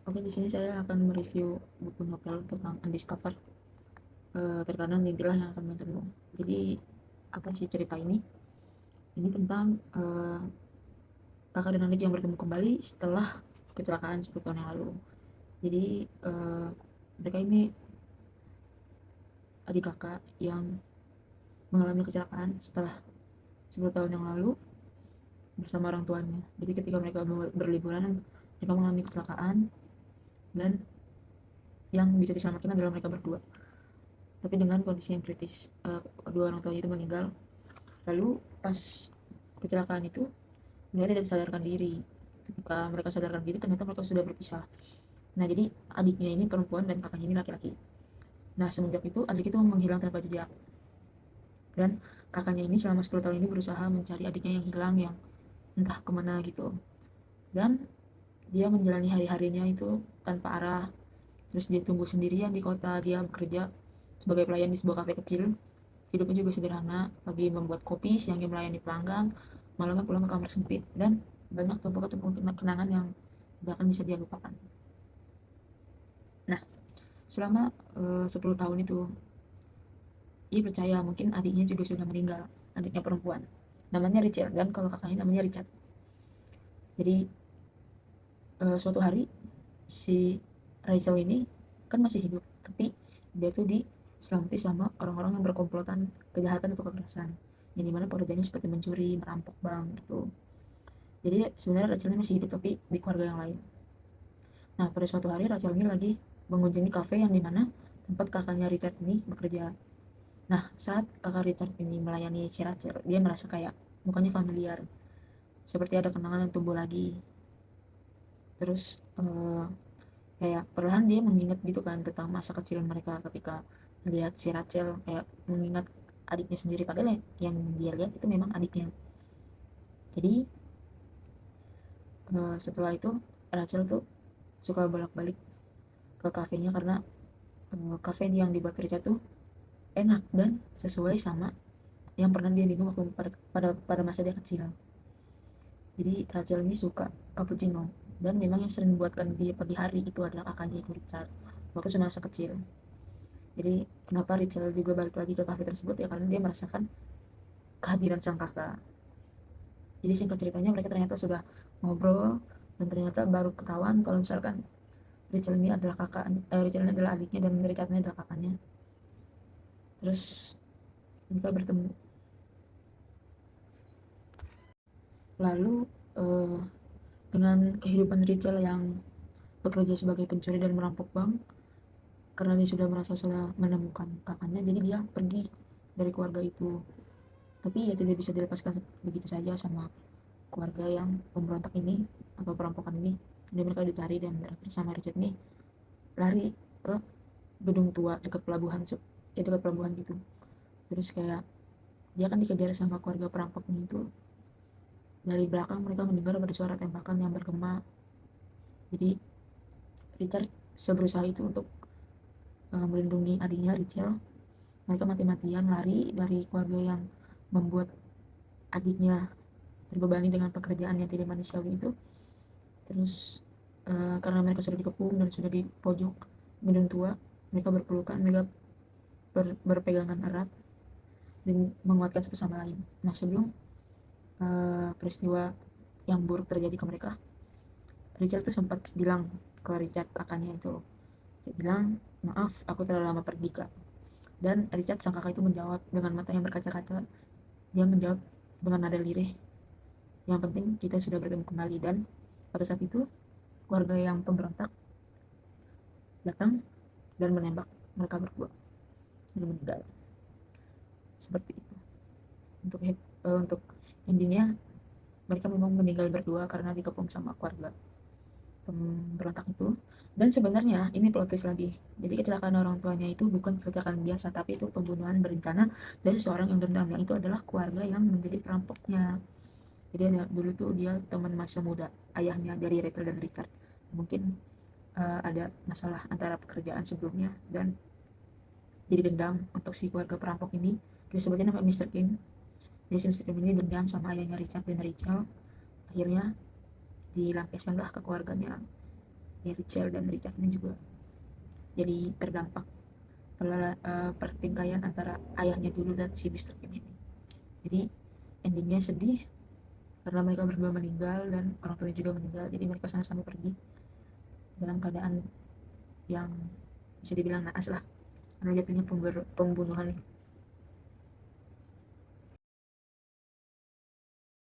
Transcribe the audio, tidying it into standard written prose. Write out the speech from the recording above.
Oke, di sini saya akan mereview buku novel tentang Undiscovered. Terkadang mimpilah yang akan menentumu. Jadi, apa sih cerita ini? Ini tentang kakak dan adik yang bertemu kembali setelah kecelakaan 10 tahun yang lalu. Jadi, mereka ini adik kakak yang mengalami kecelakaan setelah 10 tahun yang lalu bersama orang tuanya. Jadi, ketika mereka berliburan, mereka mengalami kecelakaan dan yang bisa diselamatkan adalah mereka berdua. Tapi dengan kondisi yang kritis, kedua orang tuanya itu meninggal. Lalu pas kecelakaan itu mereka tidak sadarkan diri. Ketika mereka sadarkan diri ternyata mereka sudah berpisah. Nah, jadi adiknya ini perempuan dan kakaknya ini laki-laki. Nah, semenjak itu adik itu menghilang tanpa jejak. Dan kakaknya ini selama 10 tahun ini berusaha mencari adiknya yang hilang, yang entah kemana gitu. Dan dia menjalani hari-harinya itu tanpa arah. Terus dia tumbuh sendirian di kota, dia bekerja sebagai pelayan di sebuah kafe kecil. Hidupnya juga sederhana, pagi membuat kopi, siangnya melayani pelanggan, malamnya pulang ke kamar sempit, dan banyak tumpukan kenangan yang tidak akan bisa dia lupakan. Nah, selama 10 tahun itu, ia percaya mungkin adiknya juga sudah meninggal, adiknya perempuan. Namanya Rachel, dan kalau kakaknya namanya Richard. Jadi, suatu hari, si Rachel ini kan masih hidup, tapi dia tuh diselamati sama orang-orang yang berkomplotan kejahatan atau kekerasan. Yang dimana pekerjaannya seperti mencuri, merampok bank gitu. Jadi sebenarnya Rachel ini masih hidup tapi di keluarga yang lain. Nah, pada suatu hari Rachel ini lagi mengunjungi kafe yang dimana tempat kakaknya Richard ini bekerja. Nah, saat kakak Richard ini melayani si Rachel, dia merasa kayak mukanya familiar, seperti ada kenangan yang tumbuh lagi. Terus kayak perlahan dia mengingat gitu kan tentang masa kecil mereka ketika melihat si Rachel, kayak mengingat adiknya sendiri, padahal yang dia lihat itu memang adiknya. Jadi setelah itu Rachel tuh suka bolak-balik ke kafenya karena kafe yang dibuat Richard tuh enak dan sesuai sama yang pernah dia minum waktu pada masa dia kecil. Jadi Rachel ini suka cappuccino, dan memang yang sering buatkan dia pagi hari itu adalah kakaknya itu Richard waktu semasa kecil. Jadi kenapa Rachel juga balik lagi ke kafe tersebut, ya karena dia merasakan kehadiran sang kakak. Jadi singkat ceritanya mereka ternyata sudah ngobrol, dan ternyata baru ketahuan kalau misalkan Rachel ini adalah adiknya dan Richard ini adalah kakaknya. Terus mereka bertemu. Lalu eh, dengan kehidupan Rachel yang bekerja sebagai pencuri dan merampok bank, karena dia sudah merasa sudah menemukan kakaknya, jadi dia pergi dari keluarga itu. Tapi ya tidak bisa dilepaskan begitu saja sama keluarga yang pemberontak ini atau perampokan ini. Jadi mereka dicari dan terakhir sama Richard ini lari ke gedung tua dekat pelabuhan, ya dekat pelabuhan gitu. Terus kayak dia kan dikejar sama keluarga perampoknya itu. Dari belakang mereka mendengar ada suara tembakan yang bergema. Jadi Richard seberusaha itu untuk melindungi adiknya Rachel. Mereka mati-matian lari dari keluarga yang membuat adiknya terbebani dengan pekerjaan yang tidak manusiawi itu. Terus karena mereka sudah dikepung dan sudah di pojok gedung tua, mereka berpelukan, mereka berpegangan erat dan menguatkan satu sama lain. Nah, sebelum peristiwa yang buruk terjadi ke mereka, Richard tuh sempat bilang ke Richard kakaknya itu, dia bilang, maaf aku terlalu lama pergi kak. Dan Richard sang kakak itu menjawab dengan mata yang berkaca-kaca. Dia menjawab dengan nada lirih, yang penting kita sudah bertemu kembali. Dan pada saat itu keluarga yang pemberontak datang dan menembak mereka berdua dan meninggal. Seperti itu. Untuk endingnya mereka memang meninggal berdua karena dikepung sama keluarga pemberontak itu. Dan sebenarnya ini plot twist lagi, jadi kecelakaan orang tuanya itu bukan kecelakaan biasa, tapi itu pembunuhan berencana dari seorang yang dendam, yang itu adalah keluarga yang menjadi perampoknya. Jadi dulu tuh dia teman masa muda ayahnya dari Rachel dan Richard. Mungkin ada masalah antara pekerjaan sebelumnya, dan jadi dendam untuk si keluarga perampok ini. Kita sebutnya nama Mr. Kim. Jadi si Mr. Kim ini dendam sama ayahnya Richard dan Rachel. Akhirnya dilampiaskanlah ke keluarganya ya Rachel dan Richard ini juga jadi terdampak pertikaian antara ayahnya dulu dan si Mr. Kim ini. Jadi endingnya sedih karena mereka berdua meninggal dan orang tuanya juga meninggal, jadi mereka sama-sama pergi dalam keadaan yang bisa dibilang naas lah, karena jatuhnya pembunuhan